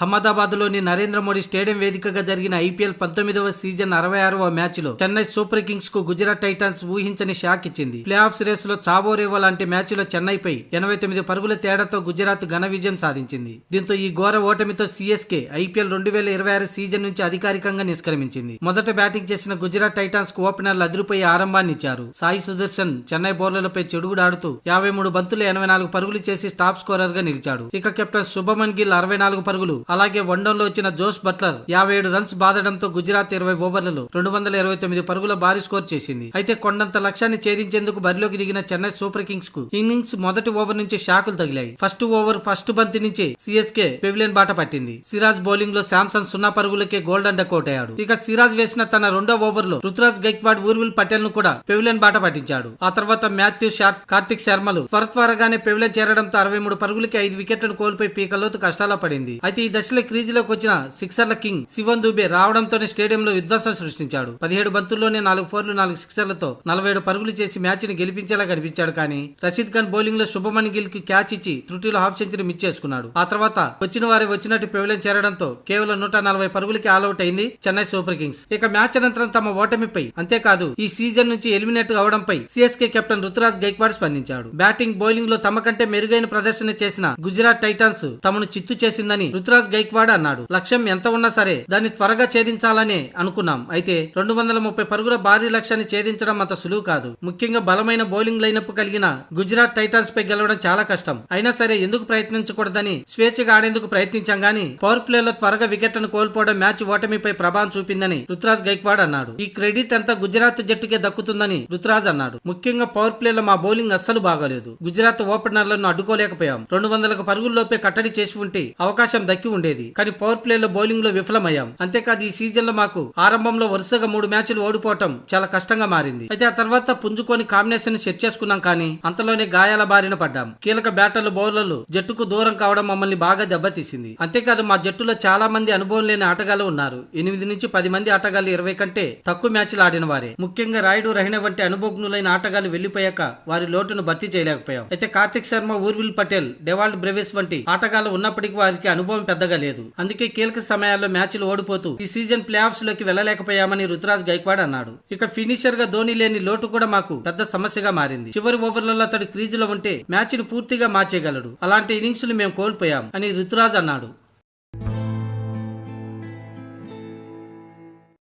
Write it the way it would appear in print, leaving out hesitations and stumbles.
అహ్మదాబాద్లోని Narendra Modi stadium వేదికగా జరిగిన IPL 19వ season 66వ మ్యాచ్లో చెన్నై సూపర్ కింగ్స్ కు గుజరాత్ టైటాన్స్ ఊహించని షాక్ ఇచ్చింది. ప్లే ఆఫ్స్ రేస్ లో చావోరేవో లాంటి మ్యాచ్లో చెన్నైపై 89 పరుగుల తేడాతో గుజరాత్ ఘన విజయం సాధించింది. దీంతో ఈ ఘోర ఓటమితో సీఎస్కే ఐపీఎల్ 2026 సీజన్ నుంచి అధికారికంగా నిష్క్రమించింది. మొదట బ్యాటింగ్ చేసిన గుజరాత్ టైటాన్స్ కు ఓపెనర్లు అదిరిపోయి ఆరంభాన్ని ఇచ్చారు. సాయి సుదర్శన్ చెన్నై బౌలర్లపై చెడుగుడాడుతూ 53 బంతులు 84 పరుగులు చేసి టాప్ స్కోరర్ గా నిలిచాడు. ఇక కెప్టెన్ శుభమన్ గిల్ 64 పరుగులు, అలాగే వన్డౌన్ లో వచ్చిన జోస్ బట్లర్ 57 రన్స్ బాదడంతో గుజరాత్ 20 ఓవర్లలో 229 పరుగుల భారీ స్కోర్ చేసింది. అయితే కొండంత లక్ష్యాన్ని ఛేదించేందుకు బరిలోకి దిగిన చెన్నై సూపర్ కింగ్స్ కు ఇన్నింగ్స్ మొదటి ఓవర్ నుంచి షాకులు తగిలాయి. ఫస్ట్ ఓవర్ ఫస్ట్ బంతి నుంచే సీఎస్కే పెవిలియన్ బాట పట్టింది. సిరాజ్ బౌలింగ్ లో శాంసన్ 0 పరుగులకే గోల్డెన్ డకౌట్ అయ్యాడు. ఇక సిరాజ్ వేసిన తన రెండో ఓవర్ లో రుతురాజ్ గైక్వాడ్, ఊర్విల్ పటేల్ ను కూడా పెవిలియన్ బాట పట్టించాడు. ఆ తర్వాత మాథ్యూ షాట్, కార్తిక్ శర్మలు త్వరగానే పెవిలియన్ చేరడంతో 63 పరుగులకి 5 వికెట్లను కోల్పోయి పీకల్లోతు కష్టాల్లో పడింది. అయితే ఈ దశలో క్రీజులోకి వచ్చిన సిక్సర్ల కింగ్ శివన్ దుబే రావడంతోనే స్టేడియంలో విధ్వంసం సృష్టించాడు. 17 బంతుల్లోనే 4 ఫోర్లు 4 సిక్సర్లతో 47 పరుగులు చేసి మ్యాచ్ ని గెలిపించేలా కనిపించాడు. కానీ రషీద్ ఖాన్ బౌలింగ్ లో శుభమన్ గిల్ కి క్యాచ్ ఇచ్చి త్రుటిలో హాఫ్ సెంచరీ మిస్ చేసుకున్నాడు. ఆ తర్వాత వచ్చిన వారి వచ్చినట్టు పెవిలియన్ చేరడంతో కేవలం 140 పరుగులకి ఆల్అౌట్ అయింది చెన్నై సూపర్ కింగ్స్. ఇక మ్యాచ్ అనంతరం తమ ఓటమిపై, అంతేకాదు ఈ సీజన్ నుంచి ఎలిమినేట్ అవడంపై సీఎస్కే కెప్టెన్ రుతురాజ్ గైక్వాడ్ స్పందించాడు. బ్యాటింగ్ బౌలింగ్ లో తమ కంటే మెరుగైన ప్రదర్శన చేసిన గుజరాత్ టైటాన్స్ తమను చిత్తు చేసిందని రుతురాజ్ గైక్వాడ్ అన్నాడు. లక్ష్యం ఎంత ఉన్నా సరే దాన్ని త్వరగా ఛేదించాలనే అనుకున్నాం. అయితే 230 పరుగుల భారీ లక్ష్యాన్ని ఛేదించడం అంత సులువు కాదు. ముఖ్యంగా బలమైన బౌలింగ్ లైనప్ కలిగిన గుజరాత్ టైటాన్స్ పై గెలవడం చాలా కష్టం. అయినా సరే ఎందుకు ప్రయత్నించకూడదని స్వేచ్ఛగా ఆడేందుకు ప్రయత్నించాం గానీ పవర్ ప్లే లో త్వరగా వికెట్లను కోల్పోవడం మ్యాచ్ ఓటమిపై ప్రభావం చూపిందని రుతురాజ్ గైక్వాడ్ అన్నాడు. ఈ క్రెడిట్ అంతా గుజరాత్ జట్టుకే దక్కుతుందని రుతురాజ్ అన్నాడు. ముఖ్యంగా పవర్ ప్లే లో మా బౌలింగ్ అస్సలు బాగోలేదు. గుజరాత్ ఓపెనర్లను అడ్డుకోలేకపోయాం. 200 పరుగుల్లోపే కట్టడి చేసి ఉంటే అవకాశం దక్కి ఉండేది. కానీ పవర్ ప్లే లో బౌలింగ్ లో విఫలమయ్యాం. అంతేకాదు ఈ సీజన్ లో మాకు ఆరంభంలో వరుసగా 3 మ్యాచ్లు ఓడిపోవటం చాలా కష్టంగా మారింది. అయితే ఆ తర్వాత పుంజుకొని కాంబినేషన్ సెట్ చేసుకున్నాం. కానీ అంతలోనే గాయాల బారిన పడ్డాం. కీలక బ్యాటర్లు, బౌలర్లు జట్టుకు దూరం కావడం మమ్మల్ని బాగా దెబ్బతీసింది. అంతేకాదు మా జట్టులో చాలా మంది అనుభవం లేని ఆటగాళ్లు ఉన్నారు. 8 నుంచి 10 మంది ఆటగాళ్లు 20 కంటే తక్కువ మ్యాచ్లు ఆడిన వారే. ముఖ్యంగా రాయుడు, రహిణ వంటి అనుభవజ్ఞులైన ఆటగాళ్లు వెళ్లిపోయాక వారి లోటును భర్తీ చేయలేకపోయాం. అయితే కార్తిక్ శర్మ, ఊర్విల్ పటేల్, డెవాల్డ్ బ్రెవిస్ వంటి ఆటగాళ్లు ఉన్నప్పటికీ వారికి అనుభవం పెద్దగా లేదు. అందుకే కీలక సమయాల్లో మ్యాచ్లు ఓడిపోతూ ఈ సీజన్ ప్లే ఆఫ్స్ లోకి వెళ్లలేకపోయామని రుతురాజ్ గైక్వాడ్ అన్నాడు. ఇక ఫినిషర్ గా ధోని లేని లోటు కూడా మాకు పెద్ద సమస్యగా మారింది. చివరి ఓవర్లలో అతడు క్రీజులో ఉంటే మ్యాచ్ ని పూర్తిగా మార్చేయగలడు. అలాంటి ఇన్నింగ్స్ మేము కోల్పోయాం అని రుతురాజ్ అన్నాడు.